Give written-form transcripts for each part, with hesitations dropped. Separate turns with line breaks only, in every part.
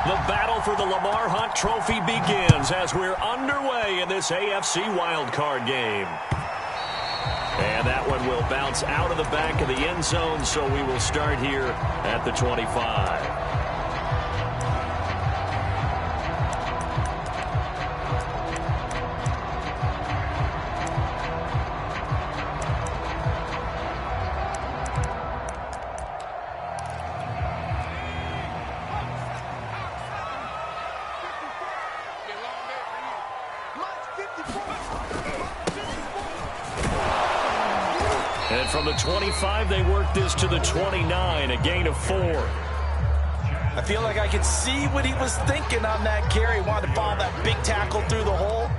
The battle for the Lamar Hunt Trophy begins as we're underway in this AFC wildcard game. And that one will bounce out of the back of the end zone, so we will start here at the 25. And from the 25, they work this to the 29, a gain of 4.
I feel like I could see what he was thinking on that carry. Wanted to follow that big tackle through the hole.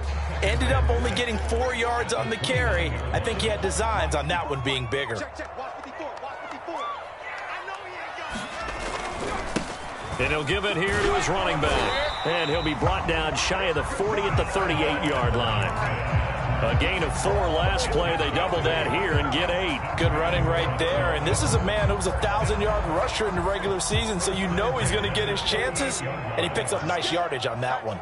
Ended up only getting 4 yards on the carry. I think he had designs on that one being bigger.
And he'll give it here to his running back. And he'll be brought down shy of the 40 at the 38-yard line. A gain of 4 last play. They double that here and get 8.
Good running right there. And this is a man who was a 1,000-yard rusher in the regular season, so you know he's going to get his chances. And he picks up nice yardage on that one.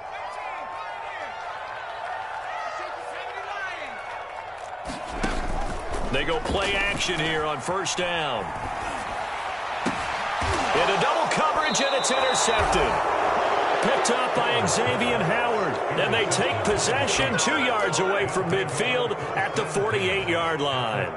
They go play action here on first down. Into double coverage, and it's intercepted. Picked up by Xavier Howard. And they take possession 2 yards away from midfield at the 48-yard line.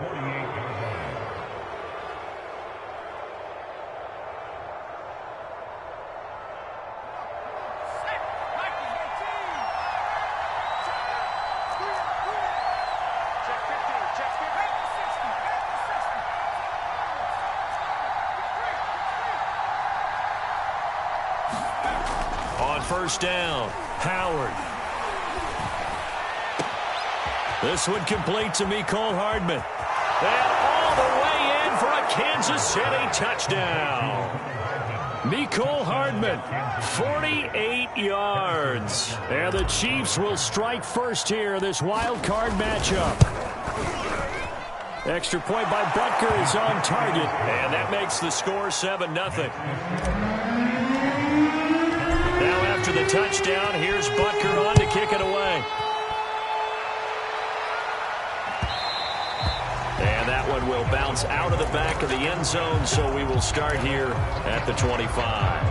On first down, Howard. This one complete to Mecole Hardman. And all the way in for a Kansas City touchdown. Mecole Hardman, 48 yards. And the Chiefs will strike first here in this wild card matchup. Extra point by Butker is on target. And that makes the score 7-0. Now after the touchdown, here's Butker on to kick it away. And that one will bounce out of the back of the end zone, so we will start here at the 25.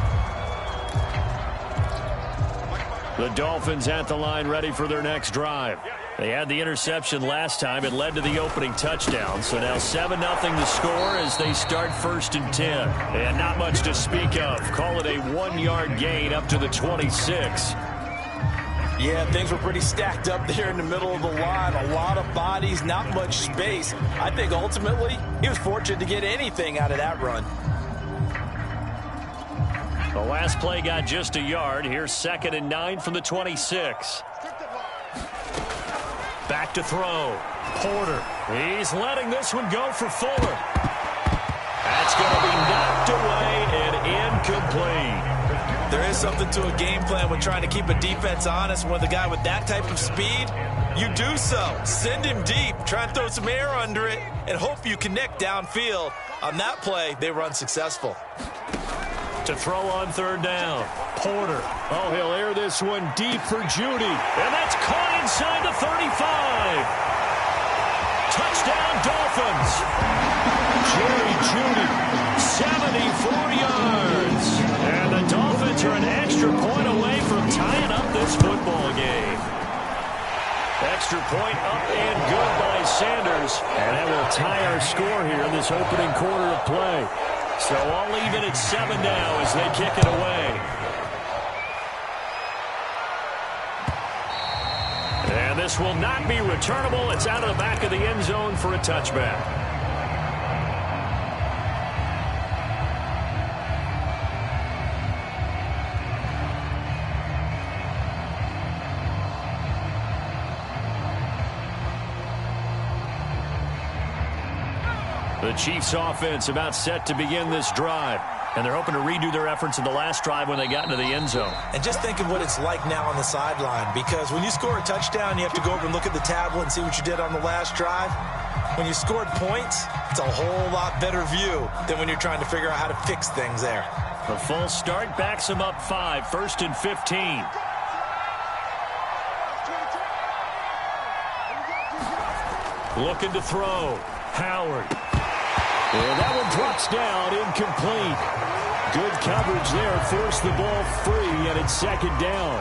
The Dolphins at the line ready for their next drive. They had the interception last time. It led to the opening touchdown. So now 7-0 the score as they start 1st and 10. And not much to speak of. Call it a 1-yard gain up to the 26.
Yeah, things were pretty stacked up there in the middle of the line. A lot of bodies, not much space. I think ultimately he was fortunate to get anything out of that run.
The last play got just a yard. Here's 2nd and 9 from the 26. Back to throw. Porter. He's letting this one go for Fuller. That's going to be knocked away and incomplete.
There is something to a game plan when trying to keep a defense honest. With a guy with that type of speed, you do so. Send him deep. Try and throw some air under it and hope you connect downfield. On that play, they run successful.
To throw on 3rd down. Porter. Oh, he'll air this one deep for Judy. And that's caught inside the 35. Touchdown, Dolphins. Jerry Judy, 74 yards. And the Dolphins are an extra point away from tying up this football game. Extra point up and good by Sanders. And that will tie our score here in this opening quarter of play. So all even at 7 now as they kick it away. And this will not be returnable. It's out of the back of the end zone for a touchback. The Chiefs offense about set to begin this drive. And they're hoping to redo their efforts in the last drive when they got into the end zone.
And just think of what it's like now on the sideline. Because when you score a touchdown, you have to go over and look at the tablet and see what you did on the last drive. When you scored points, it's a whole lot better view than when you're trying to figure out how to fix things there.
A full start backs him up 5, 1st and 15. Looking to throw. Howard. And that one drops down, incomplete. Good coverage there, forced the ball free, and it's 2nd down.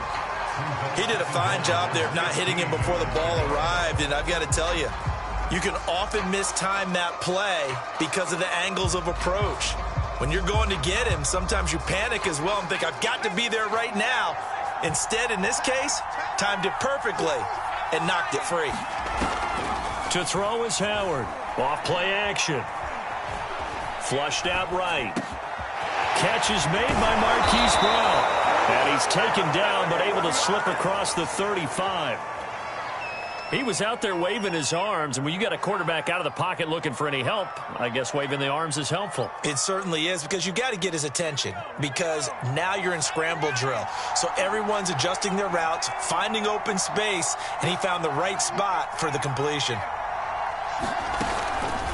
He did a fine job there of not hitting him before the ball arrived, and I've got to tell you, you can often mistime that play because of the angles of approach. When you're going to get him, sometimes you panic as well and think, I've got to be there right now. Instead, in this case, timed it perfectly and knocked it free.
To throw is Howard. Off play action. Flushed out right. Catch is made by Marquise Brown. And he's taken down but able to slip across the 35. He was out there waving his arms, and when you got a quarterback out of the pocket looking for any help, I guess waving the arms is helpful.
It certainly is, because you got to get his attention, because now you're in scramble drill. So everyone's adjusting their routes, finding open space, and he found the right spot for the completion.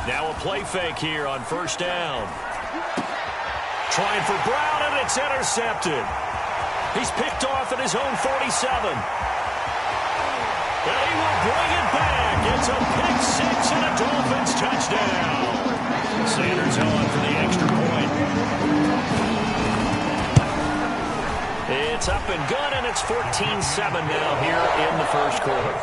Now a play fake here on 1st down. Trying for Brown, and it's intercepted. He's picked off at his own 47. And he will bring it back. It's a pick 6 and a Dolphins touchdown. Sanders on for the extra point. It's up and good, and it's 14-7 now here in the 1st quarter.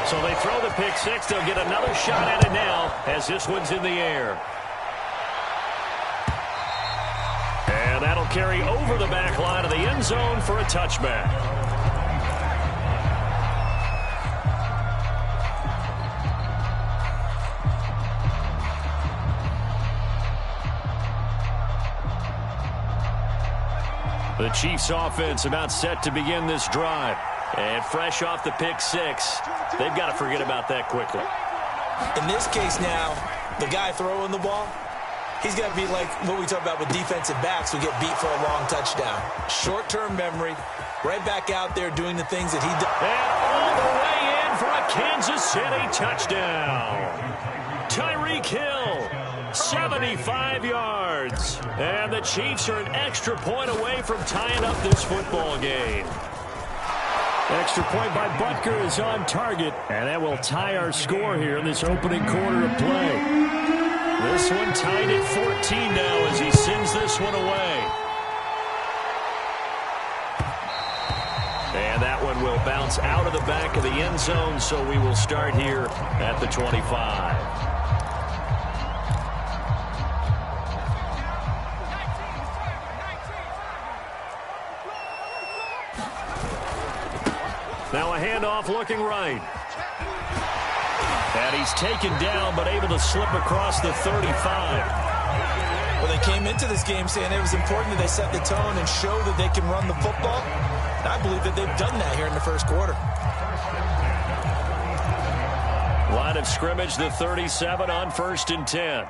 So they throw the pick 6. They'll get another shot at it now as this one's in the air. And that'll carry over the back line of the end zone for a touchback. The Chiefs offense about set to begin this drive. And fresh off the pick 6, they've got to forget about that quickly.
In this case now, the guy throwing the ball, he's got to be like what we talk about with defensive backs who get beat for a long touchdown. Short-term memory, right back out there doing the things that he does.
And all the way in for a Kansas City touchdown. Tyreek Hill, 75 yards. And the Chiefs are an extra point away from tying up this football game. Extra point by Butker is on target, and that will tie our score here in this opening quarter of play. This one tied at 14 now as he sends this one away. And that one will bounce out of the back of the end zone, so we will start here at the 25. Now a handoff looking right. And he's taken down but able to slip across the 35.
Well, they came into this game saying it was important that they set the tone and show that they can run the football. And I believe that they've done that here in the 1st quarter.
Line of scrimmage, the 37 on 1st and 10.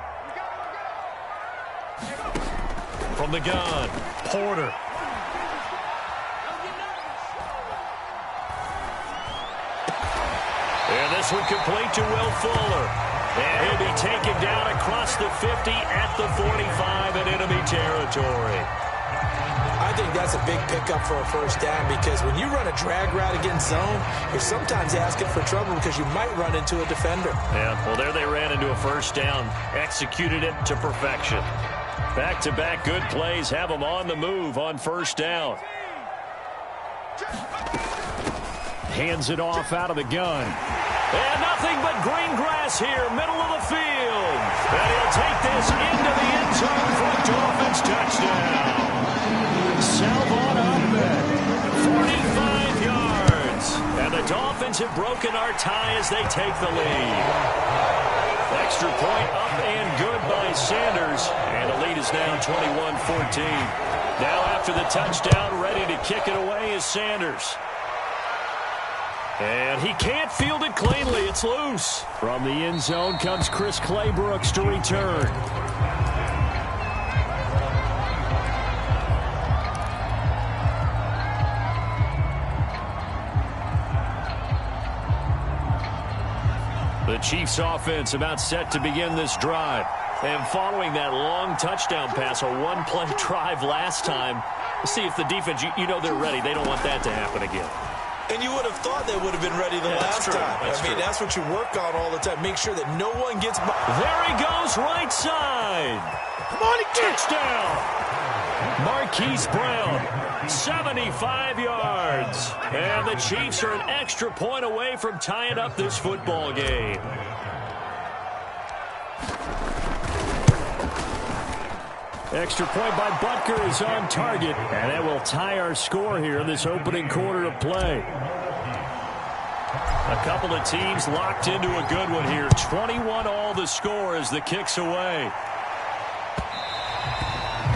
From the gun, Porter. And this one complete to Will Fuller. And he'll be taken down across the 50 at the 45 in enemy territory.
I think that's a big pickup for a 1st down, because when you run a drag route against zone, you're sometimes asking for trouble because you might run into a defender.
Yeah, well, there they ran into a 1st down. Executed it to perfection. Back-to-back good plays have them on the move on 1st down. Hands it off out of the gun. And nothing but green grass here, middle of the field. And he'll take this into the end zone for a Dolphins touchdown. Salvon Ahmed, 45 yards. And the Dolphins have broken our tie as they take the lead. Extra point up and good by Sanders. And the lead is now 21-14. Now after the touchdown, ready to kick it away is Sanders. And he can't field it cleanly. It's loose. From the end zone comes Chris Claybrooks to return. The Chiefs offense about set to begin this drive. And following that long touchdown pass, a one-play drive last time, see if the defense, you know they're ready. They don't want that to happen again.
And you would have thought they would have been ready the last time. That's what you work on all the time. Make sure that no one gets by.
There he goes, right side.
Come on,
touchdown. Marquise Brown, 75 yards. And the Chiefs are an extra point away from tying up this football game. Extra point by Butker is on target, and it will tie our score here in this opening quarter of play. A couple of teams locked into a good one here. 21-all the score as the kick's away.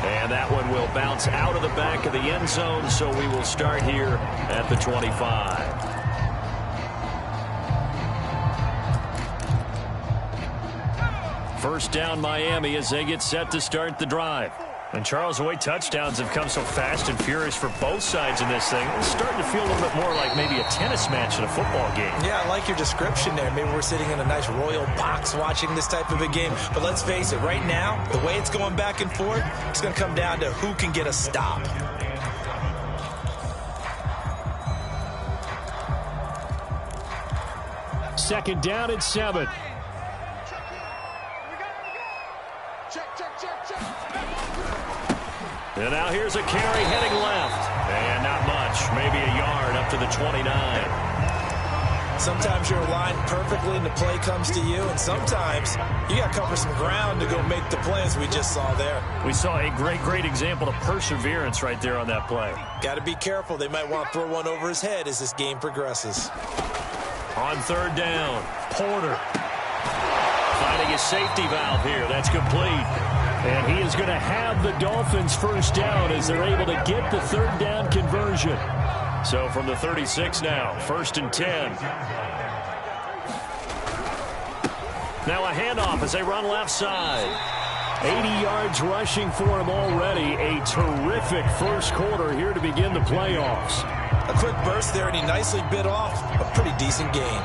And that one will bounce out of the back of the end zone, so we will start here at the 25. First down Miami as they get set to start the drive. And Charles, the way touchdowns have come so fast and furious for both sides in this thing, it's starting to feel a little bit more like maybe a tennis match in a football game.
Yeah, I like your description there. Maybe we're sitting in a nice royal box watching this type of a game. But let's face it, right now, the way it's going back and forth, it's going to come down to who can get a stop.
Second down and 7. And now here's a carry heading left. And not much. Maybe a yard up to the 29.
Sometimes you're aligned perfectly and the play comes to you. And sometimes you got to cover some ground to go make the play, as we just saw there.
We saw a great example of perseverance right there on that play.
Got to be careful. They might want to throw one over his head as this game progresses.
On third down, Porter finding a safety valve here. That's complete. And he is going to have the Dolphins first down as they're able to get the third down conversion. So from the 36 now, first and 10. Now a handoff as they run left side. 80 yards rushing for him already. A terrific first quarter here to begin the playoffs.
A quick burst there, and he nicely bit off a pretty decent gain.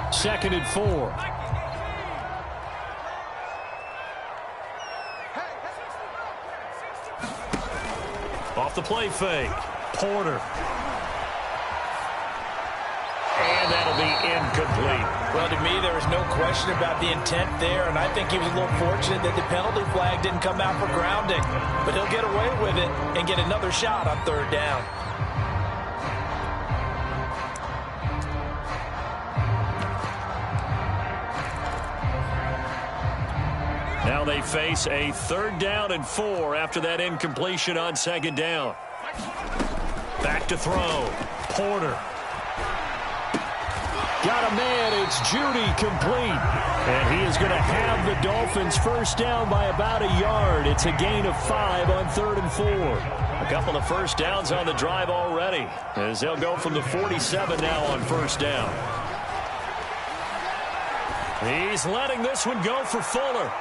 Second and 4. Off the play fake. Porter. And that'll be incomplete.
Well, to me, there was no question about the intent there, and I think he was a little fortunate that the penalty flag didn't come out for grounding. But he'll get away with it and get another shot on third down.
Now they face a third down and 4 after that incompletion on second down. Back to throw. Porter. Got a man. It's Judy complete. And he is going to have the Dolphins first down by about a yard. It's a gain of 5 on third and 4. A couple of first downs on the drive already as they'll go from the 47 now on first down. He's letting this one go for Fuller.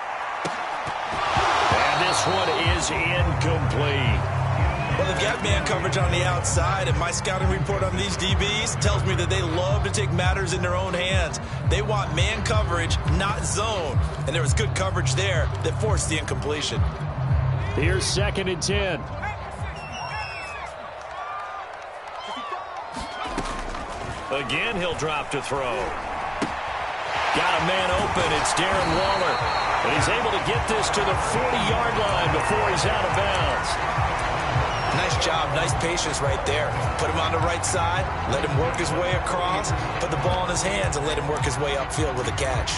And this one is incomplete.
Well, they've got man coverage on the outside, and my scouting report on these DBs tells me that they love to take matters in their own hands. They want man coverage, not zone. And there was good coverage there that forced the incompletion.
Here's second and 10. Again, he'll drop to throw. Got a man open. It's Darren Waller. And he's able to get this to the 40-yard line before he's out of bounds.
Nice job, nice patience right there. Put him on the right side, let him work his way across, put the ball in his hands, and let him work his way upfield with a catch.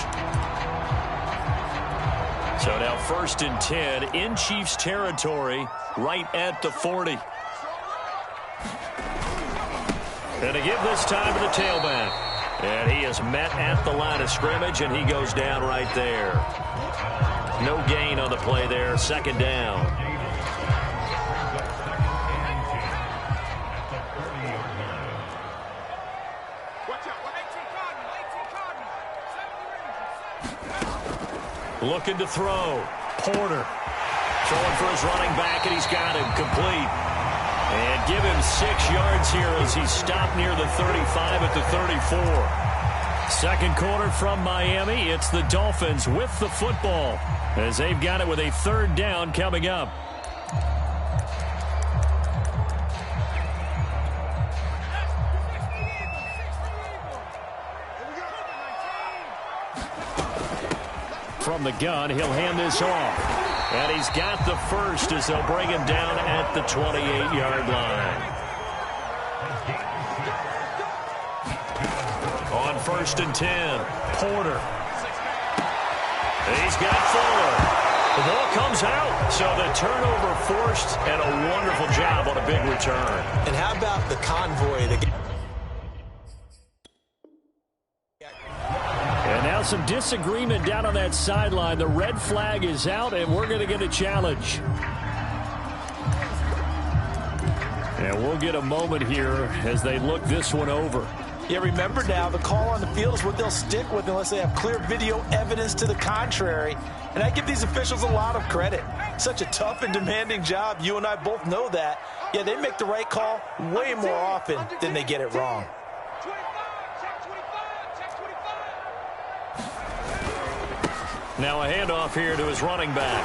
So now first and 10 in Chiefs territory, right at the 40. And to give this time to the tailback. And he is met at the line of scrimmage, and he goes down right there. No gain on the play there, second down. Looking to throw. Porter. Throwing for his running back, and he's got him complete. And give him 6 yards here as he stopped near the 35 at the 34. Second quarter from Miami. It's the Dolphins with the football as they've got it with a 3rd down coming up. From the gun, he'll hand this off. And he's got the first as they'll bring him down at the 28-yard line. On 1st and 10, Porter. He's got Fuller. The ball comes out. So the turnover forced and a wonderful job on a big return.
And how about the convoy?
And now some disagreement down on that sideline. The red flag is out, and we're going to get a challenge. And we'll get a moment here as they look this one over.
Yeah, remember now, the call on the field is what they'll stick with unless they have clear video evidence to the contrary. And I give these officials a lot of credit. Such a tough and demanding job. You and I both know that. Yeah, they make the right call way more often than they get it wrong.
Now a handoff here to his running back.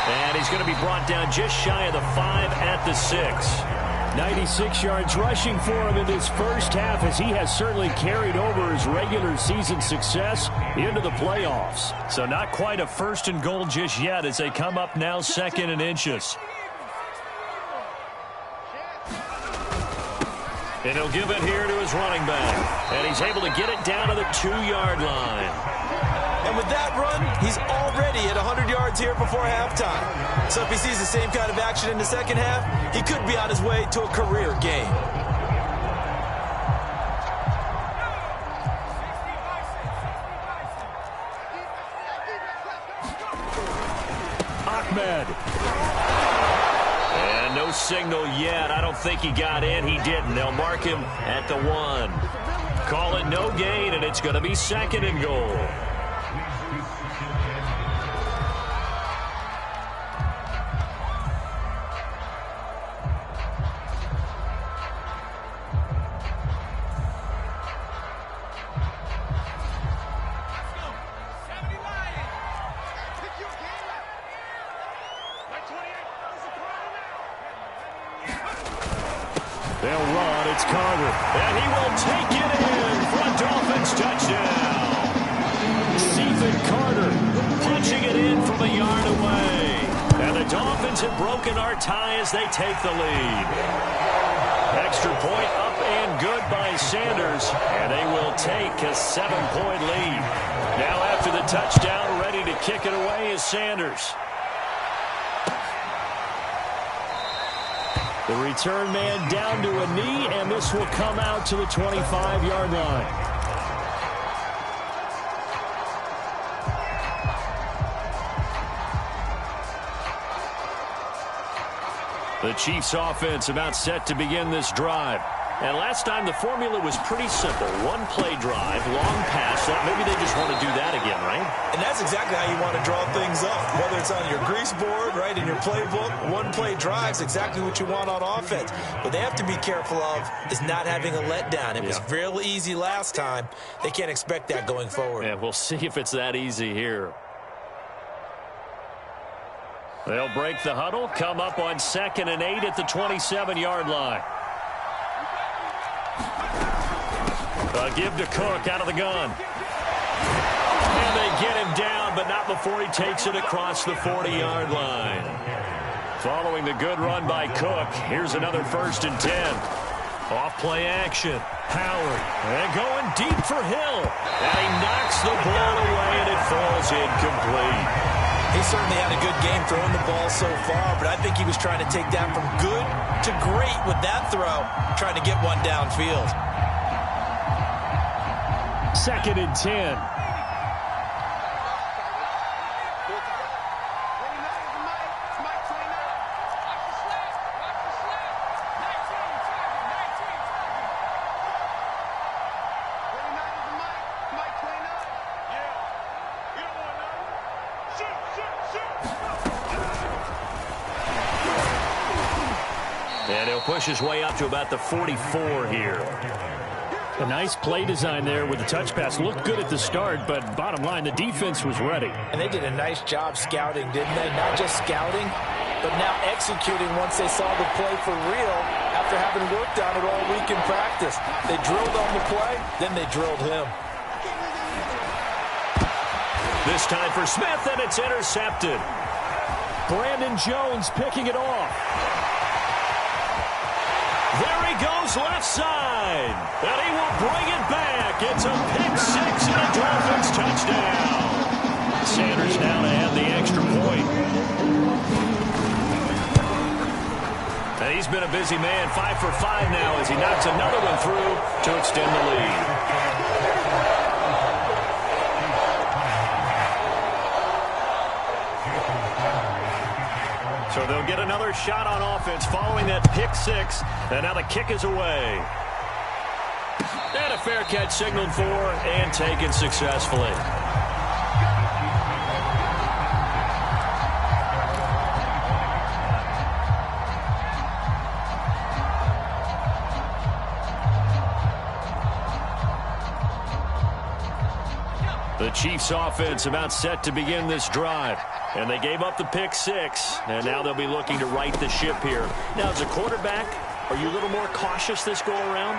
And he's going to be brought down just shy of the 5 at the 6. 96 yards rushing for him in this first half as he has certainly carried over his regular season success into the playoffs. So not quite a 1st and goal just yet as they come up now 2nd and inches. And he'll give it here to his running back. And he's able to get it down to the 2-yard line.
And with that run, he's already at 100 yards here before halftime. So if he sees the same kind of action in the second half, he could be on his way to a career game.
Ahmed. And no signal yet. I don't think he got in. He didn't. They'll mark him at the 1. Call it no gain, and it's going to be 2nd and goal. They'll run. It's Carter. And he will take it in for a Dolphins touchdown. Stephen Carter punching it in from a yard away. And the Dolphins have broken our tie as they take the lead. Extra point up and good by Sanders. And they will take a 7-point lead. Now after the touchdown, ready to kick it away is Sanders. The return man down to a knee, and this will come out to the 25-yard line. The Chiefs offense about set to begin this drive. And last time the formula was pretty simple. 1-play drive, long pass. Maybe they just want to do that again, right?
And that's exactly how you want to draw things up. Whether it's on your grease board, right, in your playbook, 1-play drive is exactly what you want on offense. What they have to be careful of is not having a letdown. It was real easy last time. They can't expect that going forward.
Yeah, we'll see if it's that easy here. They'll break the huddle, come up on 2nd and 8 at the 27-yard line. Give to Cook out of the gun. And they get him down, but not before he takes it across the 40-yard line. Following the good run by Cook, here's another 1st and 10. Off play action. Howard. And going deep for Hill. And he knocks the ball away, and it falls incomplete.
He certainly had a good game throwing the ball so far, but I think he was trying to take that from good to great with that throw, trying to get one downfield.
2nd and 10. And he'll push his way up to about the 44 here.
A nice play design there with the touch pass. Looked good at the start, but bottom line, the defense was ready.
And they did a nice job scouting, didn't they? Not just scouting, but now executing once they saw the play for real after having worked on it all week in practice. They drilled on the play, then they drilled him.
This time for Smith, and it's intercepted.
Brandon Jones picking it off.
There he goes left side. And he will bring it back. It's a pick six and a Dolphins touchdown. Sanders now to add the extra point. And he's been a busy man. 5 for 5 now as he knocks another one through to extend the lead. So they'll get another shot on offense following that pick six. And now the kick is away. And a fair catch signaled for and taken successfully. The Chiefs offense about set to begin this drive. And they gave up the pick six. And now they'll be looking to right the ship here. Now, as a quarterback, are you a little more cautious this go-around?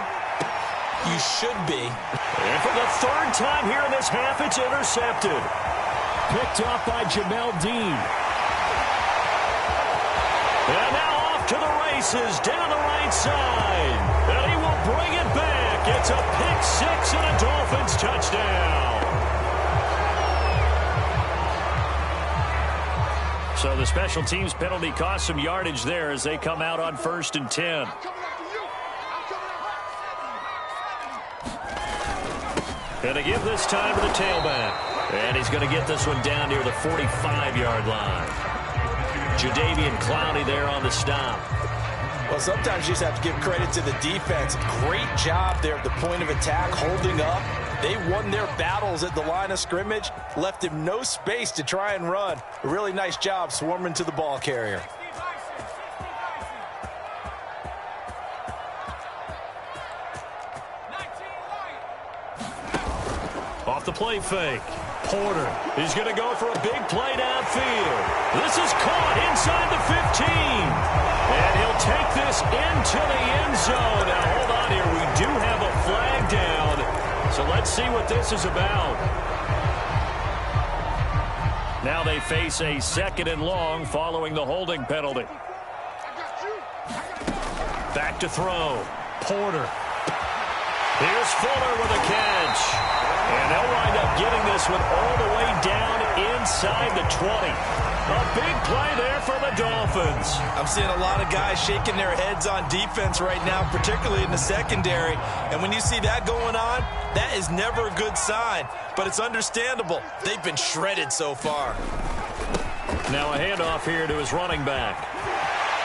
You should be.
And for the third time here in this half, it's intercepted.
Picked up by Jamel Dean.
And now off to the races down the right side. And he will bring it back. It's a pick six and a Dolphins touchdown. So the special teams penalty cost some yardage there as they come out on 1st and 10. Going to give this time to the tailback. And he's going to get this one down near the 45-yard line. Jadeveon Clowney there on the stop.
Well, sometimes you just have to give credit to the defense. Great job there at the point of attack, holding up. They won their battles at the line of scrimmage, left him no space to try and run. A really nice job swarming to the ball carrier.
Off the play fake. Porter is going to go for a big play downfield. This is caught inside the 15. And he'll take this into the end zone. Now, hold on here. We do have a flag down. So let's see what this is about. Now they face a 2nd and long following the holding penalty. Back to throw. Porter. Here's Fuller with a catch. And they'll wind up getting this one all the way down inside the 20. A big play there for the Dolphins.
I'm seeing a lot of guys shaking their heads on defense right now, particularly in the secondary. And when you see that going on, that is never a good sign. But it's understandable. They've been shredded so far.
Now a handoff here to his running back.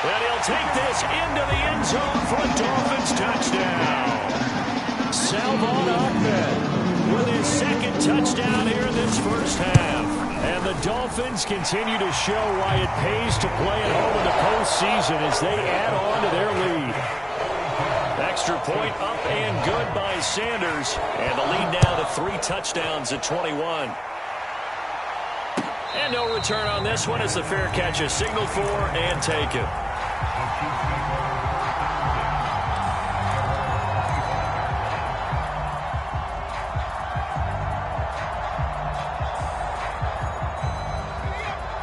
And he'll take this into the end zone for a Dolphins touchdown. Salvon Ahmed with his 2nd touchdown here in this first half. And the Dolphins continue to show why it pays to play at home in the postseason as they add on to their lead. Extra point up and good by Sanders. And the lead now to 3 touchdowns at 21. And no return on this one as the fair catch is signaled for and taken.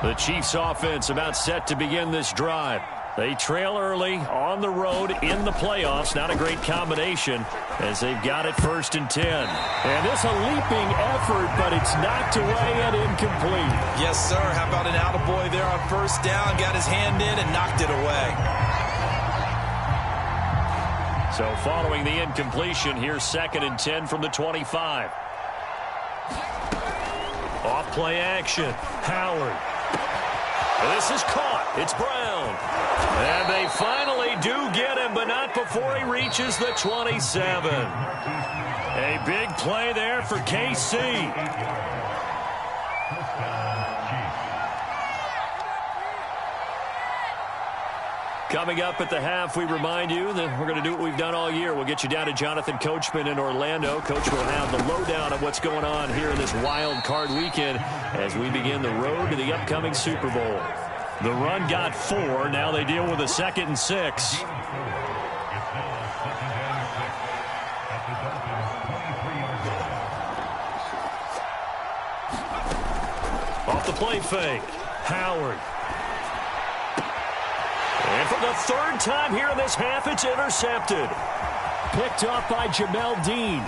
The Chiefs offense about set to begin this drive. They trail early on the road in the playoffs. Not a great combination as they've got it 1st and 10.
And this a leaping effort, but it's knocked away and incomplete.
Yes, sir. How about an attaboy there on 1st down? Got his hand in and knocked it away.
So following the incompletion, here's 2nd and 10 from the 25. Off play action. Howard. This is caught. It's Brown. And they finally do get him, but not before he reaches the 27. A big play there for KC.
Coming up at the half, we remind you that we're going to do what we've done all year. We'll get you down to Jonathan Coachman in Orlando. Coach will have the lowdown of what's going on here in this wild card weekend as we begin the road to the upcoming Super Bowl. The run got 4. Now they deal with a 2nd and 6. Off the play fake. Howard. And for the 3rd time here in this half, it's intercepted. Picked off by Jamel Dean.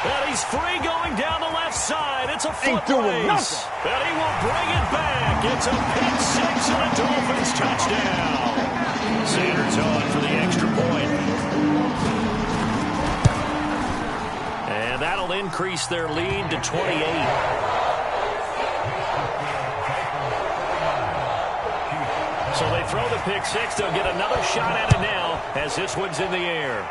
And he's free going down the left side. It's a foot race. And he will bring it back. It's a pick 6 and a Dolphins touchdown. Sanders on for the extra point. And that'll increase their lead to 28. So they throw the pick 6. They'll get another shot at it now as this one's in the air.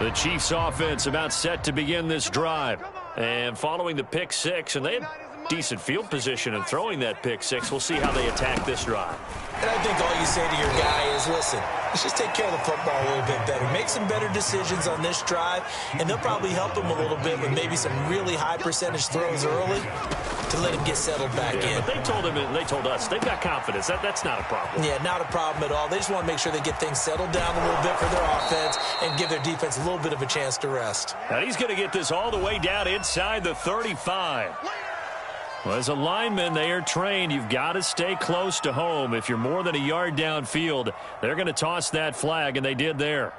The Chiefs offense about set to begin this drive. And following the pick 6, and they had decent field position and throwing that pick 6. We'll see how they attack this drive.
And I think all you say to your guy is, listen, let's just take care of the football a little bit better. Make some better decisions on this drive, and they'll probably help him a little bit with maybe some really high percentage throws early to let him get settled back in.
But they told him, and they told us, they've got confidence. That's not a problem.
Yeah, not a problem at all. They just want to make sure they get things settled down a little bit for their offense and give their defense a little bit of a chance to rest.
Now he's going to get this all the way down inside the 35. Well, as a lineman, they are trained. You've got to stay close to home. If you're more than a yard downfield, they're going to toss that flag, and they did there.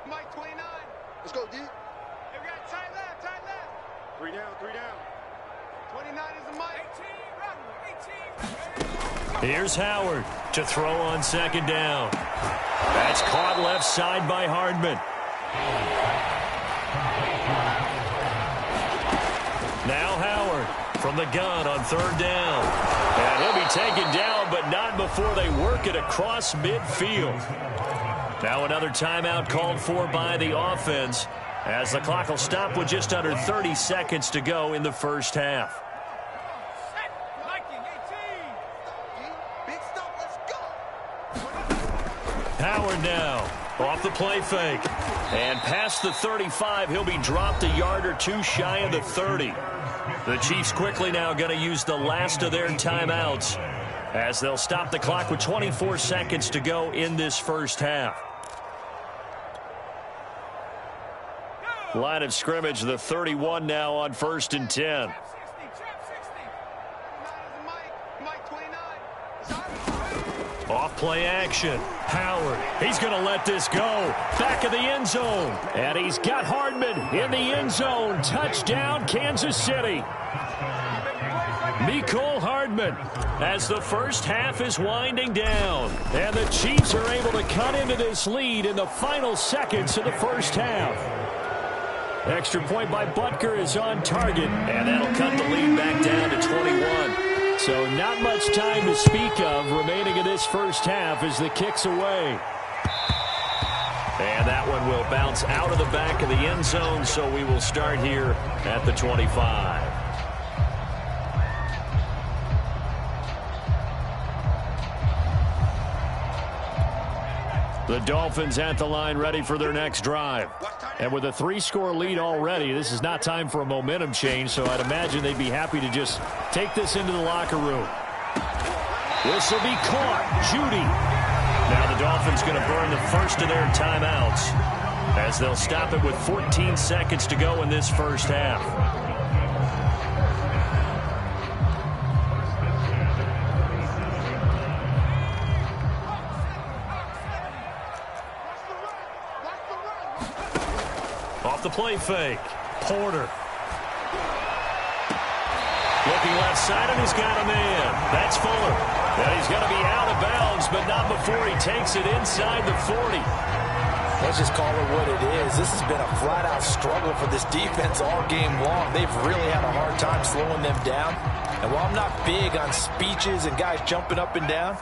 Mike 29. Let's go, D. Hey, we got tight left. 3 down. 29 is the Mike. 18.
Here's Howard to throw on 2nd down. That's caught left side by Hardman. Now Howard from the gun on 3rd down. And he'll be taken down, but not before they work it across midfield. Now another timeout called for by the offense as the clock will stop with just under 30 seconds to go in the first half. Howard now off the play fake. And past the 35, he'll be dropped a yard or 2 shy of the 30. The Chiefs quickly now going to use the last of their timeouts as they'll stop the clock with 24 seconds to go in this first half. Line of scrimmage, the 31 now on 1st and 10. Off play action. Howard, he's going to let this go. Back of the end zone. And he's got Hardman in the end zone. Touchdown, Kansas City. Mecole Hardman as the first half is winding down. And the Chiefs are able to cut into this lead in the final seconds of the first half. Extra point by Butker is on target. And that'll cut the lead back down to 21. So not much time to speak of remaining in this first half as the kick's away. And that one will bounce out of the back of the end zone, so we will start here at the 25. The Dolphins at the line ready for their next drive. And with a 3-score lead already, this is not time for a momentum change, so I'd imagine they'd be happy to just take this into the locker room. This will be caught. Judy. Now the Dolphins going to burn the first of their timeouts as they'll stop it with 14 seconds to go in this first half. Off the play fake. Porter. Looking left side, and he's got a man. That's Fuller. And he's going to be out of bounds, but not before he takes it inside the 40.
Let's just call it what it is. This has been a flat-out struggle for this defense all game long. They've really had a hard time slowing them down. And while I'm not big on speeches and guys jumping up and down,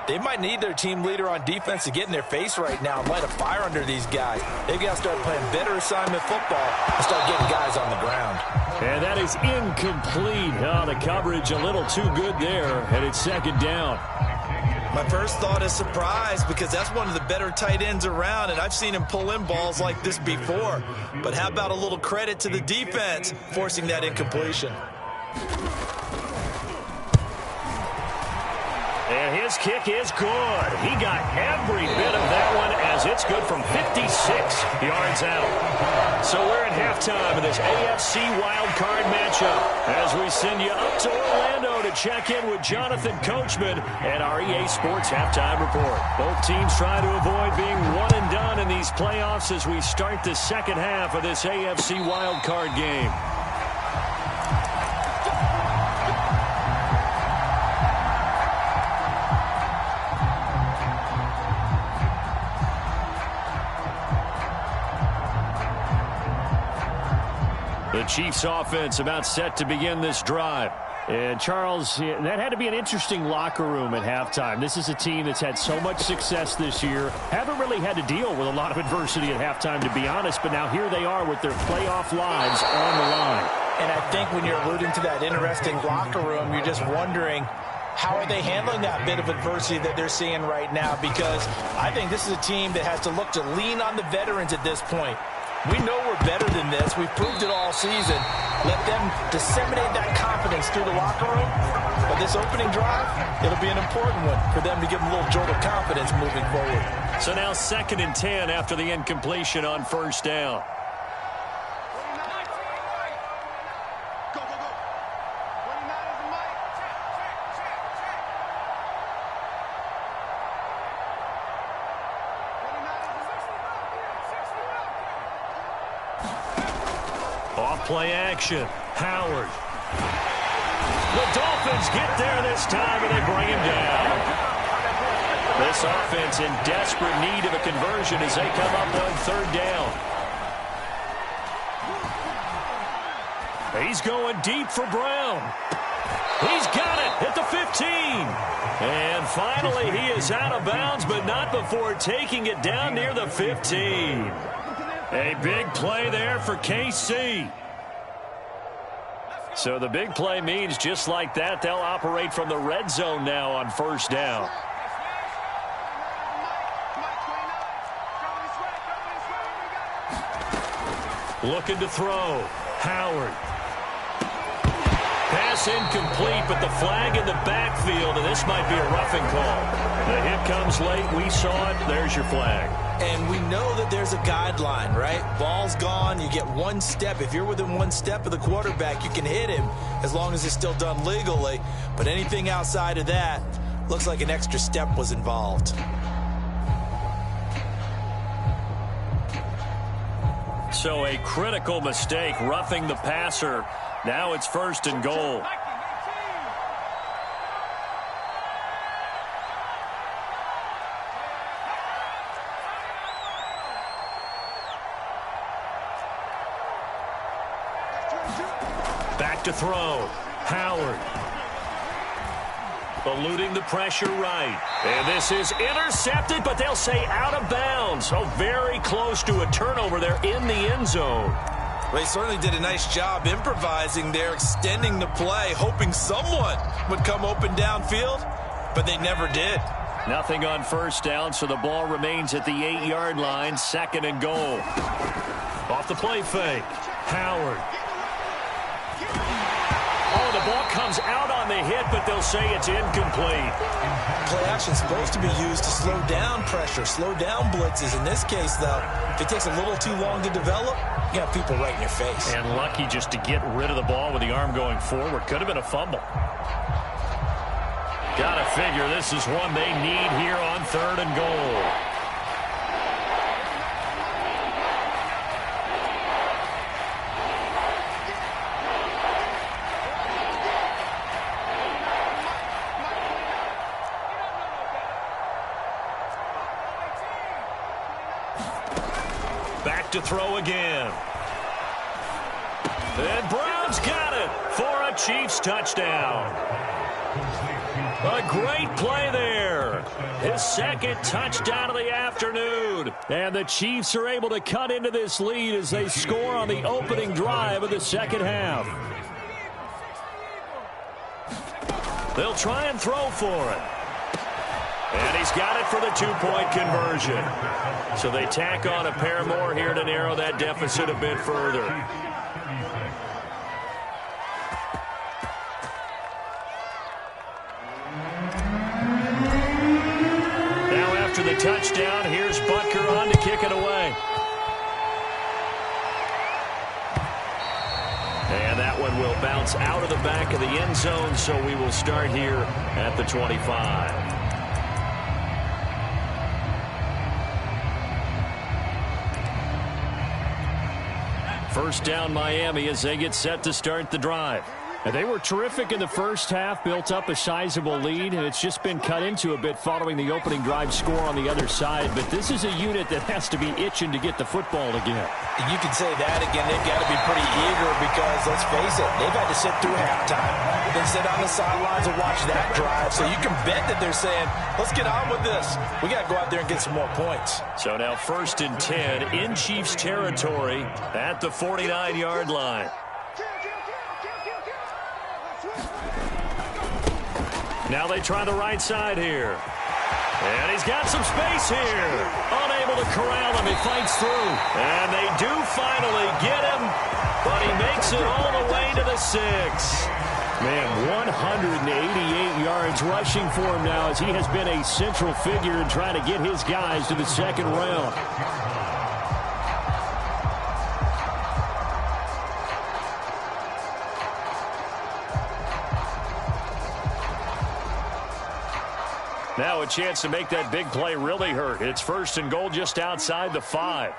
they might need their team leader on defense to get in their face right now and light a fire under these guys. They've got to start playing better assignment football and start getting guys on the ground.
And that is incomplete. Oh, the coverage a little too good there, and it's second down.
My first thought is surprise, because that's one of the better tight ends around, and I've seen him pull in balls like this before. But how about a little credit to the defense forcing that incompletion?
And his kick is good. He got every bit of that one as it's good from 56 yards out. So we're at halftime of this AFC wildcard matchup as we send you up to Orlando to check in with Jonathan Coachman and our EA Sports Halftime Report. Both teams try to avoid being one and done in these playoffs as we start the second half of this AFC wildcard game. The Chiefs offense about set to begin this drive. And Charles, that had to be an interesting locker room at halftime. This is a team that's had so much success this year. Haven't really had to deal with a lot of adversity at halftime, to be honest. But now here they are with their playoff lives on the line.
And I think when you're alluding to that interesting locker room, you're just wondering, how are they handling that bit of adversity that they're seeing right now? Because I think this is a team that has to look to lean on the veterans at this point. We know we're better than this. We've proved it all season. Let them disseminate that confidence through the locker room. But this opening drive, it'll be an important one for them to give them a little jolt of confidence moving forward.
So now 2nd and 10 after the incompletion on first down.
Go, go, go. 29 is the mic.
Off play action. Howard. The Dolphins get there this time, and they bring him down. This offense in desperate need of a conversion as they come up on third down. He's going deep for Brown. He's got it at the 15. And finally, he is out of bounds, but not before taking it down near the 15. A big play there for KC. So the big play means just like that, they'll operate from the red zone now on first down. Looking to throw. Howard. Pass incomplete, but the flag in the backfield, and this might be a roughing call. The hit comes late. We saw it. There's your flag.
And we know that there's a guideline, right? Ball's gone. You get one step. If you're within one step of the quarterback, you can hit him as long as it's still done legally. But anything outside of that, looks like an extra step was involved.
So a critical mistake, roughing the passer. Now it's 1st and goal. Back to throw. Howard. Eluding the pressure right. And this is intercepted, but they'll say out of bounds. So very close to a turnover there in the end zone.
They certainly did a nice job improvising there, extending the play, hoping someone would come open downfield, but they never did.
Nothing on first down, so the ball remains at the 8-yard line, 2nd and goal. Off the play fake. Howard. Oh, the ball comes out on the hit, but they'll say it's incomplete.
Play action is supposed to be used to slow down pressure, slow down blitzes. In this case, though, if it takes a little too long to develop, you got people right in your face.
And lucky just to get rid of the ball with the arm going forward. Could have been a fumble. Gotta figure this is one they need here on 3rd and goal. back to throw again. And Brown's got it for a Chiefs touchdown. A great play there. His second touchdown of the afternoon. And the Chiefs are able to cut into this lead as they score on the opening drive of the second half. They'll try and throw for it. And he's got it for the two-point conversion. So they tack on a pair more here to narrow that deficit a bit further. Now after the touchdown, here's Butker on to kick it away. And that one will bounce out of the back of the end zone, so we will start here at the 25. First down Miami as they get set to start the drive. And they were terrific in the first half, built up a sizable lead, and it's just been cut into a bit following the opening drive score on the other side. But this is a unit that has to be itching to get the football again.
You can say that again. They've got to be pretty eager because, let's face it, they've had to sit through halftime, then sit on the sidelines and watch that drive. So you can bet that they're saying, let's get on with this. We got to go out there and get some more points. So now 1st and 10 in Chiefs territory at the 49-yard line. Now they try the right side here. And he's got some space here. Unable to corral him. He fights through. And they do finally get him. But he makes it all the way to the 6. Man, 188 yards rushing for him now as he has been a central figure in trying to get his guys to the second round. Now a chance to make that big play really hurt. It's 1st and goal just outside the 5.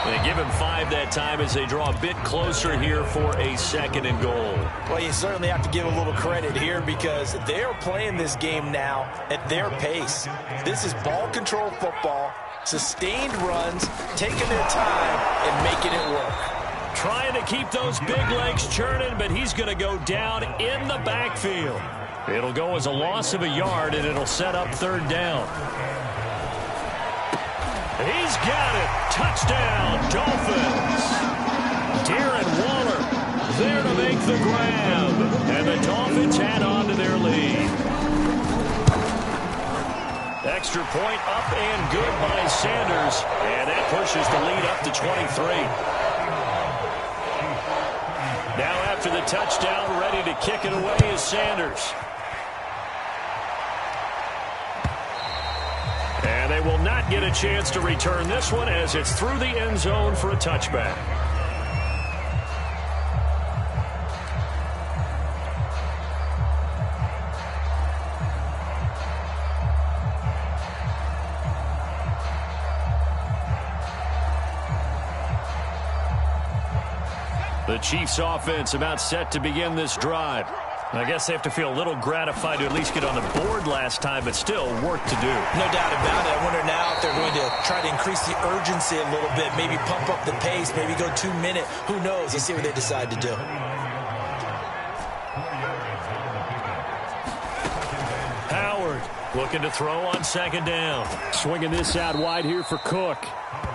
They give him 5 that time as they draw a bit closer here for a 2nd and goal. Well, you certainly have to give a little credit here because they're playing this game now at their pace. This is ball control football, sustained runs, taking their time and making it work. Trying to keep those big legs churning, but he's going to go down in the backfield. It'll go as a loss of a yard, and it'll set up 3rd down. He's got it. Touchdown, Dolphins. Darren Waller there to make the grab. And the Dolphins add on to their lead. Extra point up and good by Sanders. And that pushes the lead up to 23. Now after the touchdown, ready to kick it away is Sanders. And they will not get a chance to return this one as it's through the end zone for a touchback. The Chiefs offense about set to begin this drive. I guess they have to feel a little gratified to at least get on the board last time, but still work to do. No doubt about it. I wonder now if they're going to try to increase the urgency a little bit, maybe pump up the pace, maybe go 2-minute. Who knows? Let's see what they decide to do. Howard looking to throw on 2nd down.
Swinging this out wide here for Cook.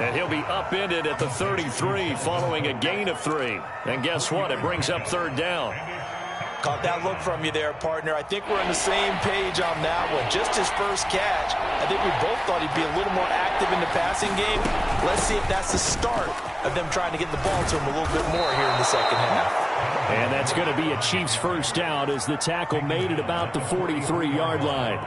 And he'll be upended at the 33 following a gain of 3. And guess what? It brings up 3rd down.
Caught that look from you there, partner. I think we're on the same page on that one. Just his first catch. I think we both thought he'd be a little more active in the passing game. Let's see if that's the start of them trying to get the ball to him a little bit more here in the second half.
And that's going to be a Chiefs first down as the tackle made it about the 43-yard line.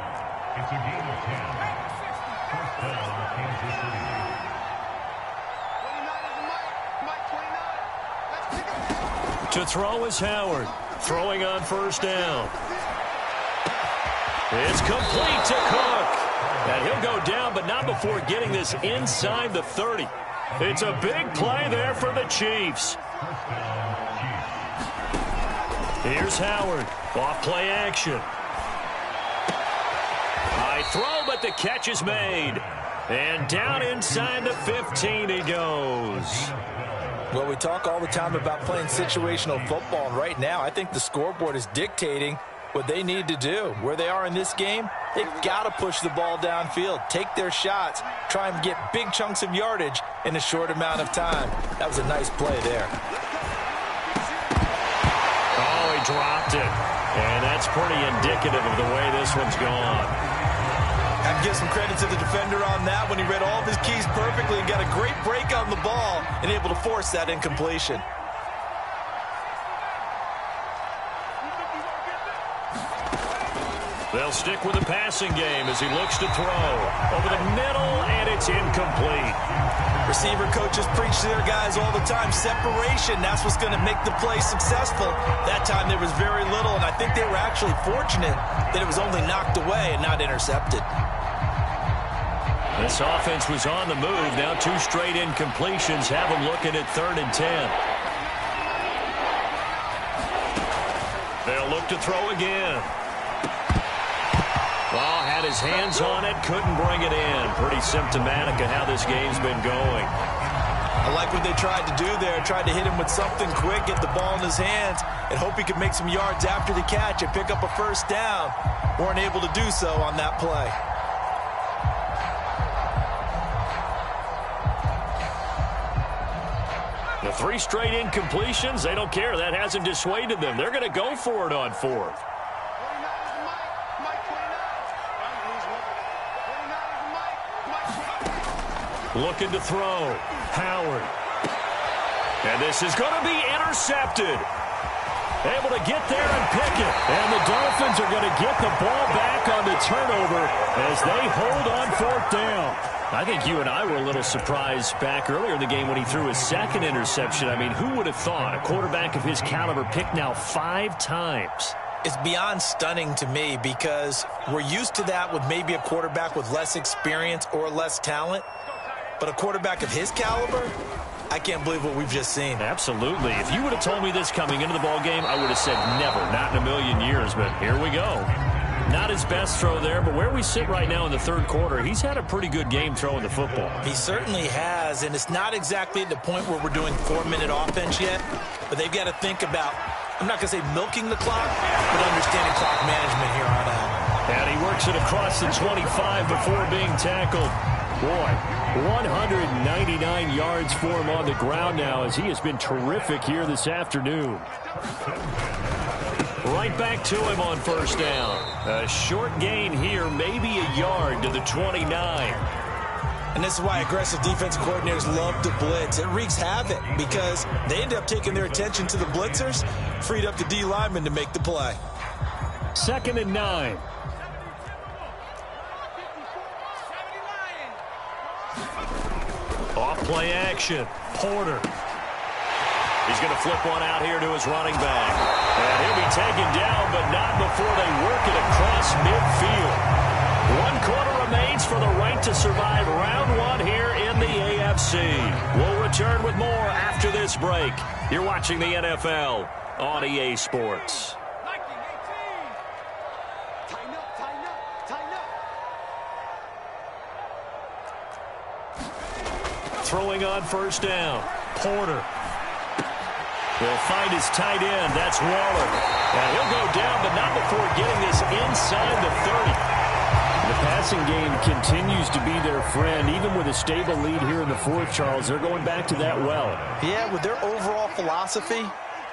To throw is Howard. Throwing on 1st down. It's complete to Cook. And he'll go down, but not before getting this inside the 30. It's a big play there for the Chiefs. Here's Howard. Off play action. High throw, but the catch is made. And down inside the 15 he goes.
Well, we talk all the time about playing situational football, and right now I think the scoreboard is dictating what they need to do. Where they are in this game, they've got to push the ball downfield, take their shots, try and get big chunks of yardage in a short amount of time. That was a nice play there.
Oh, he dropped it. And that's pretty indicative of the way this one's gone.
I'd give some credit to the defender on that when he read all of his keys perfectly and got a great break on the ball and able to force that incompletion.
They'll stick with the passing game as he looks to throw. Over the middle, and it's incomplete.
Receiver coaches preach to their guys all the time. Separation, that's what's going to make the play successful. That time there was very little, and I think they were actually fortunate that it was only knocked away and not intercepted.
This offense was on the move. Now 2 straight incompletions have them looking at 3rd and 10. They'll look to throw again. Well, had his hands on it, couldn't bring it in. Pretty symptomatic of how this game's been going.
I like what they tried to do there. Tried to hit him with something quick, get the ball in his hands, and hope he could make some yards after the catch and pick up a first down. Weren't able to do so on that play.
The 3 straight incompletions, they don't care. That hasn't dissuaded them. They're going to go for it on 4th. Looking to throw. Howard. And this is going to be intercepted. Able to get there and pick it. And the Dolphins are going to get the ball back on the turnover as they hold on 4th down. I think you and I were a little surprised back earlier in the game when he threw his 2nd interception. I mean, who would have thought a quarterback of his caliber picked now 5 times?
It's beyond stunning to me because we're used to that with maybe a quarterback with less experience or less talent. But a quarterback of his caliber, I can't believe what we've just seen.
Absolutely. If you would have told me this coming into the ball game, I would have said never, not in a million years. But here we go. Not his best throw there, but where we sit right now in the 3rd quarter, he's had a pretty good game throwing the football.
He certainly has, and it's not exactly at the point where we're doing 4-minute offense yet, but they've got to think about, I'm not going to say milking the clock, but understanding clock management here on out.
And he works it across the 25 before being tackled. Boy, 199 yards for him on the ground now as he has been terrific here this afternoon. Right back to him on 1st down. A short gain here, maybe a yard to the 29.
And this is why aggressive defensive coordinators love to blitz. It wreaks havoc because they end up taking their attention to the blitzers, freed up the D lineman to make the play.
2nd and 9. Off play action. Porter. He's going to flip one out here to his running back. And he'll be taken down, but not before they work it across midfield. 1 quarter remains for the right to survive round 1 here in the AFC. We'll return with more after this break. You're watching the NFL on EA Sports. Throwing on 1st down. Porter. He'll find his tight end. That's Waller. And he'll go down, but not before getting this inside the 30. The passing game continues to be their friend. Even with a stable lead here in the 4th, Charles, they're going back to that well.
Yeah, with their overall philosophy,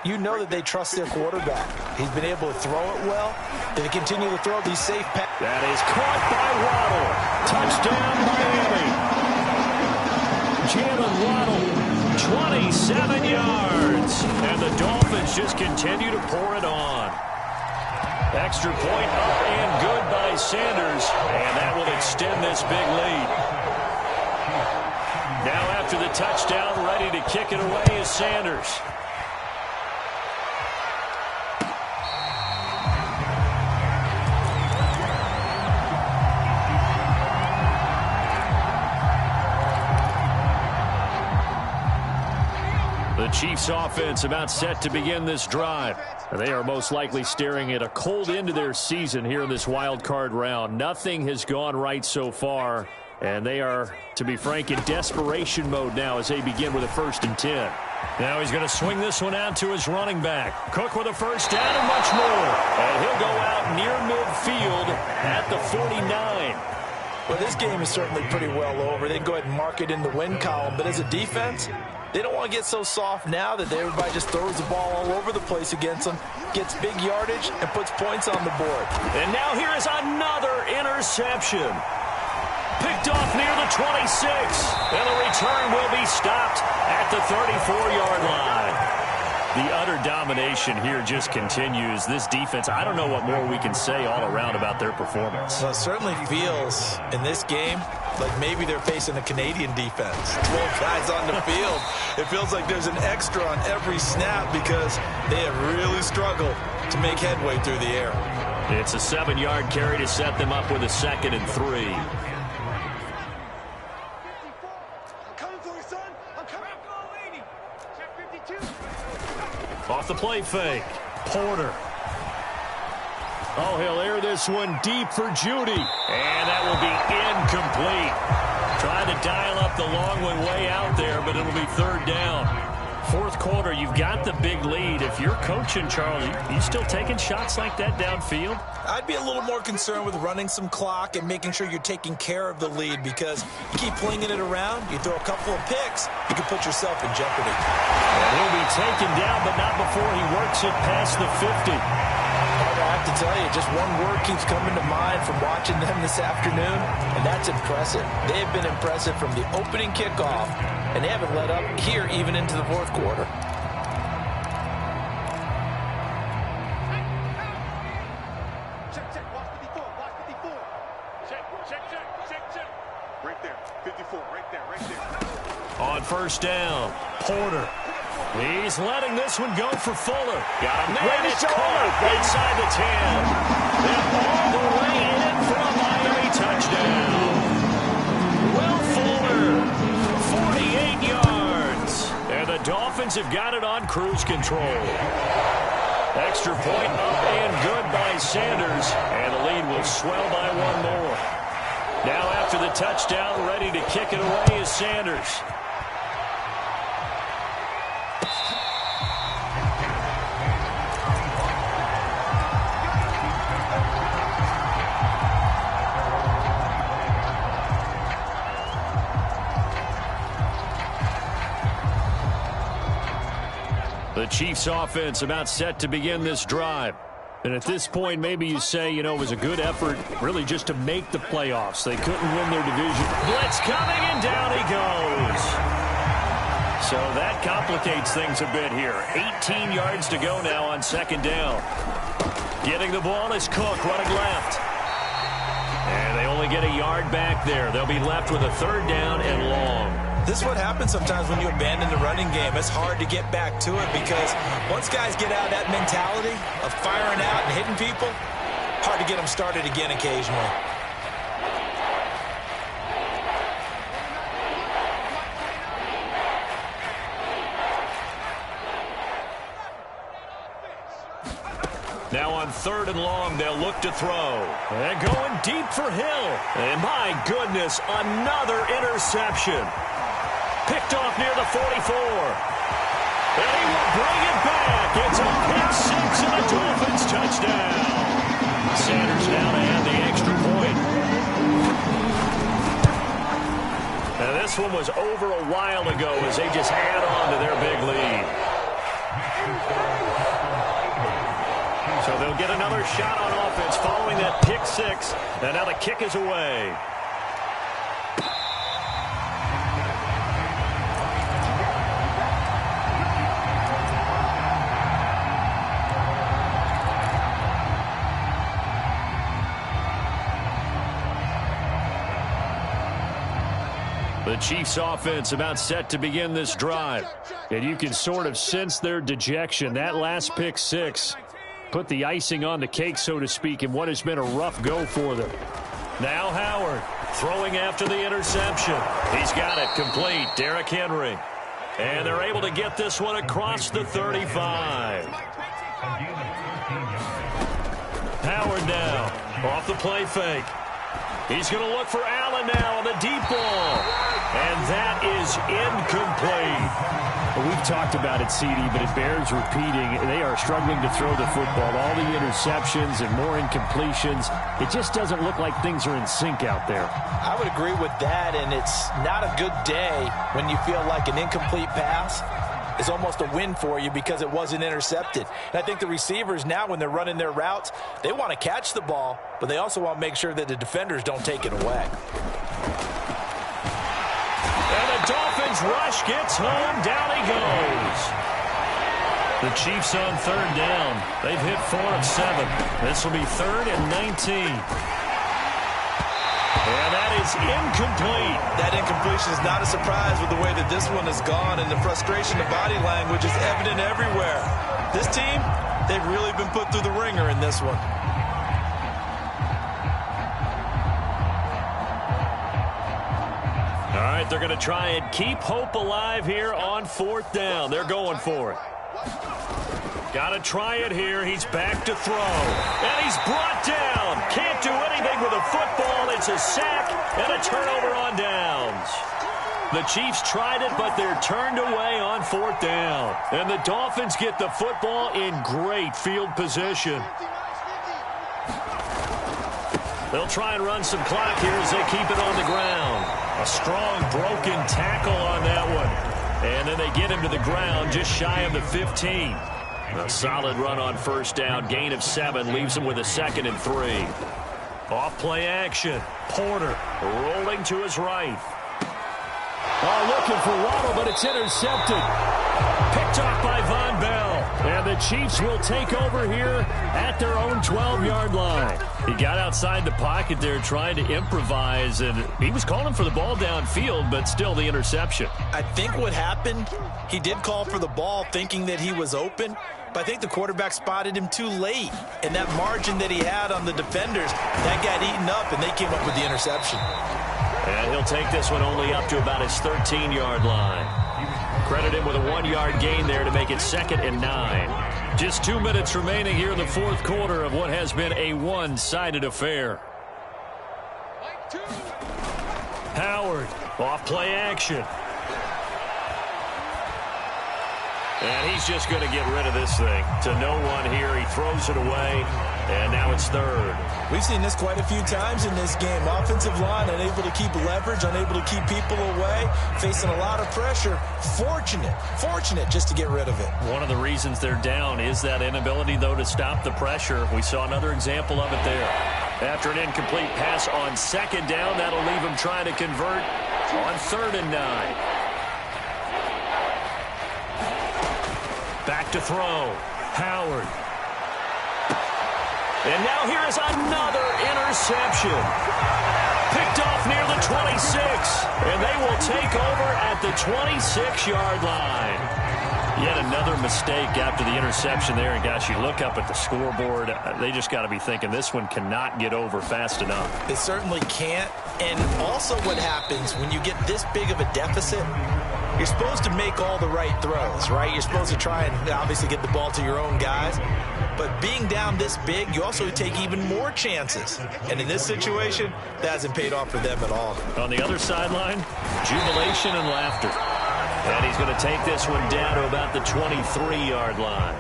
you know that they trust their quarterback. He's been able to throw it well. They continue to throw these safe passes.
That is caught by Waddle. Touchdown, Miami. Jalen Waddle, 27 yards. And the Dolphins just continue to pour it on. Extra point up and good by Sanders. And that will extend this big lead. Now after the touchdown, ready to kick it away is Sanders. The The Chiefs offense about set to begin this drive. They are most likely staring at a cold end to their season here in this wild card round. Nothing has gone right so far, and they are, to be frank, in desperation mode now as they begin with a 1st and 10. Now he's going to swing this one out to his running back. Cook with a 1st down and much more. And he'll go out near midfield at the 49.
Well, this game is certainly pretty well over. They can go ahead and mark it in the win column. But as a defense, they don't want to get so soft now that everybody just throws the ball all over the place against them, gets big yardage, and puts points on the board.
And now here is another interception. Picked off near the 26. And the return will be stopped at the 34-yard line. The utter domination here just continues. This defense, I don't know what more we can say all around about their performance.
Well, it certainly feels in this game like maybe they're facing a Canadian defense. 12 guys on the field. It feels like there's an extra on every snap because they have really struggled to make headway through the air.
It's a 7-yard carry to set them up with a 2nd and 3. Off the play fake. Porter. Oh, he'll air this one deep for Judy. And that will be incomplete. Trying to dial up the long one way out there, but it'll be 3rd down. 4th quarter, you've got the big lead. If you're coaching, Charles, you still taking shots like that downfield?
I'd be a little more concerned with running some clock and making sure you're taking care of the lead because you keep flinging it around, you throw a couple of picks, you can put yourself in jeopardy.
And he'll be taken down, but not before he works it past the 50.
I have to tell you, just one word keeps coming to mind from watching them this afternoon, and that's impressive. They have been impressive from the opening kickoff, and they haven't let up here even into the 4th quarter.
Check, watch 54, watch 54. Check. Right there, 54, right there.
On 1st down, Porter. He's letting this one go for Fuller. Got a man, it's caught inside the 10. And all the way in for a Miami touchdown. Will Fuller, 48 yards. And the Dolphins have got it on cruise control. Extra point up and good by Sanders. And the lead will swell by 1 more. Now after the touchdown, ready to kick it away is Sanders. The Chiefs offense about set to begin this drive. And at this point, maybe you say, you know, it was a good effort really just to make the playoffs. They couldn't win their division. Blitz coming, and down he goes. So that complicates things a bit here. 18 yards to go now on 2nd down. Getting the ball is Cook running left. And they only get a yard back there. They'll be left with a 3rd down and long.
This is what happens sometimes when you abandon the running game. It's hard to get back to it because once guys get out of that mentality of firing out and hitting people, hard to get them started again occasionally.
Now on 3rd and long, they'll look to throw. And going deep for Hill. And my goodness, another interception. Picked off near the 44. And he will bring it back. It's a pick 6 and a Dolphins touchdown. Sanders now to add the extra point. Now this one was over a while ago as they just add on to their big lead. So they'll get another shot on offense following that pick 6. And now the kick is away. The Chiefs offense about set to begin this drive. And you can sort of sense their dejection. That last pick 6 put the icing on the cake, so to speak, in what has been a rough go for them. Now Howard throwing after the interception. He's got it complete. Derrick Henry. And they're able to get this one across the 35. Howard now off the play fake. He's going to look for Allen now on the deep ball. And that is incomplete.
Well, we've talked about it, CD, but it bears repeating. They are struggling to throw the football. All the interceptions and more incompletions. It just doesn't look like things are in sync out there.
I would agree with that, and it's not a good day when you feel like an incomplete pass is almost a win for you because it wasn't intercepted. And I think the receivers now, when they're running their routes, they want to catch the ball, but they also want to make sure that the defenders don't take it away.
And the Dolphins rush gets home. Down he goes. The Chiefs on third down. They've hit 4 of 7. This will be 3rd and 19. And that is incomplete.
That incompletion is not a surprise with the way that this one has gone, and the frustration, the body language is evident everywhere. This team, they've really been put through the ringer in this one.
All right, they're going to try and keep hope alive here on 4th down. They're going for it. Got to try it here. He's back to throw. And he's brought down. Can't do anything with a football. It's a sack and a turnover on downs. The Chiefs tried it, but they're turned away on 4th down. And the Dolphins get the football in great field position. They'll try and run some clock here as they keep it on the ground. A strong broken tackle on that one. And then they get him to the ground just shy of the 15. A solid run on 1st down. Gain of 7 leaves him with a 2nd and 3. Off play action. Porter rolling to his right.
Oh, looking for Waddle, but it's intercepted.
Picked off by Von Bell.
And the Chiefs will take over here at their own 12-yard line.
He got outside the pocket there trying to improvise, and he was calling for the ball downfield, but still the interception.
I think what happened, he did call for the ball thinking that he was open, but I think the quarterback spotted him too late. And that margin that he had on the defenders, that got eaten up, and they came up with the interception.
And he'll take this one only up to about his 13-yard line. Credit him with a 1-yard gain there to make it 2nd and 9. Just 2 minutes remaining here in the 4th quarter of what has been a one-sided affair. Howard, off play action. And he's just going to get rid of this thing. To no one here. He throws it away, and now it's 3rd.
We've seen this quite a few times in this game. Offensive line unable to keep leverage, unable to keep people away, facing a lot of pressure. Fortunate just to get rid of it.
One of the reasons they're down is that inability, though, to stop the pressure. We saw another example of it there. After an incomplete pass on 2nd down, that'll leave him trying to convert on 3rd and 9. Back to throw. Howard. And now here is another interception. Picked off near the 26. And they will take over at the 26-yard line. Yet another mistake after the interception there. And, gosh, you look up at the scoreboard. They just got to be thinking this one cannot get over fast enough.
It certainly can't. And also what happens when you get this big of a deficit, you're supposed to make all the right throws, right? You're supposed to try and obviously get the ball to your own guys. But being down this big, you also take even more chances. And in this situation, that hasn't paid off for them at all.
On the other sideline, jubilation and laughter. And he's going to take this one down to about the 23-yard line.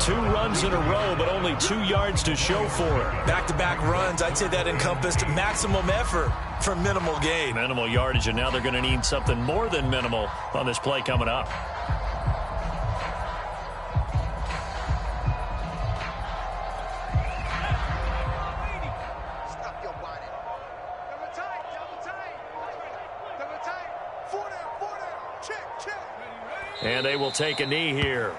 2 runs in a row, but only 2 yards to show for it.
Back-to-back runs, I'd say that encompassed maximum effort for minimal gain.
Minimal yardage, and now they're going to need something more than minimal on this play coming up. And they will take a knee here.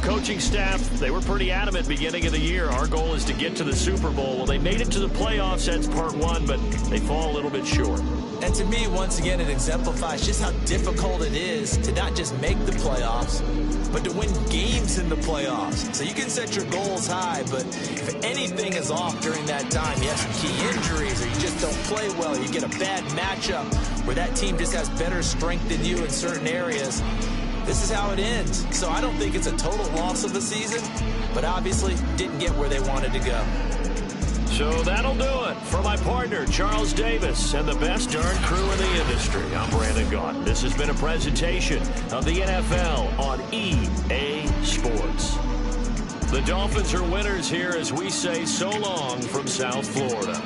coaching staff, they were pretty adamant beginning of the year. Our goal is to get to the Super Bowl. Well, they made it to the playoffs. That's part one, but they fall a little bit short.
And to me, once again, it exemplifies just how difficult it is to not just make the playoffs, but to win games in the playoffs. So you can set your goals high, but if anything is off during that time, you have some key injuries or you just don't play well, you get a bad matchup where that team just has better strength than you in certain areas, this is how it ends. So I don't think it's a total loss of the season, but obviously didn't get where they wanted to go.
So that'll do it. For my partner, Charles Davis, and the best darn crew in the industry, I'm Brandon Gaudin. This has been a presentation of the NFL on EA Sports. The Dolphins are winners here as we say so long from South Florida.